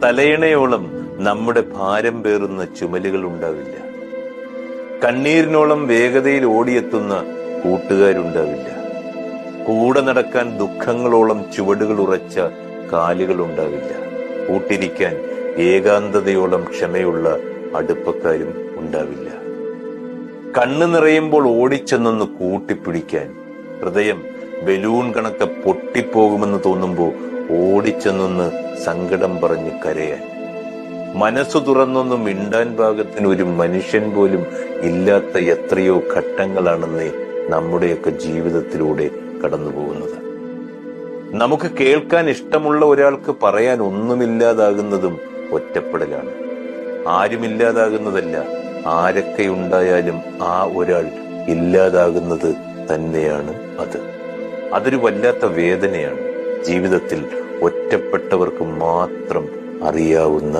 തലയിണയോളം നമ്മുടെ ഭാരം പേറുന്ന ചുമലുകൾ ഉണ്ടാവില്ല. കണ്ണീരിനോളം വേഗതയിൽ ഓടിയെത്തുന്ന കൂട്ടുകാരുണ്ടാവില്ല. കൂടെ നടക്കാൻ ദുഃഖങ്ങളോളം ചുവടുകൾ ഉറച്ച കാലുകൾ ഉണ്ടാവില്ല. കൂട്ടിരിക്കാൻ ഏകാന്തതയോളം ക്ഷമയുള്ള അടുപ്പക്കാരും ഉണ്ടാവില്ല. കണ്ണു നിറയുമ്പോൾ ഓടിച്ചെന്നൊന്ന് കൂട്ടിപ്പിടിക്കാൻ, ഹൃദയം ബലൂൺ കണക്കെ പൊട്ടിപ്പോകുമെന്ന് തോന്നുമ്പോൾ ഓടിച്ചെന്നൊന്ന് സങ്കടം പറഞ്ഞ് കരയാൻ, മനസ്സു തുറന്നൊന്ന് മിണ്ടാൻ പാകത്തിന് ഒരു മനുഷ്യൻ പോലും ഇല്ലാത്ത എത്രയോ ഘട്ടങ്ങളാണെന്നേ നമ്മുടെയൊക്കെ ജീവിതത്തിലൂടെ കടന്നു പോകുന്നത്. നമുക്ക് കേൾക്കാൻ ഇഷ്ടമുള്ള ഒരാൾക്ക് പറയാൻ ഒന്നുമില്ലാതാകുന്നതും ഒറ്റപ്പെടലാണ്. ആരുമില്ലാതാകുന്നതല്ല, ആരൊക്കെ ഉണ്ടായാലും ആ ഒരാൾ ഇല്ലാതാകുന്നത് തന്നെയാണ് അത്. അതൊരു വല്ലാത്ത വേദനയാണ്. ജീവിതത്തിൽ ഒറ്റപ്പെട്ടവർക്ക് മാത്രം അറിയാവുന്ന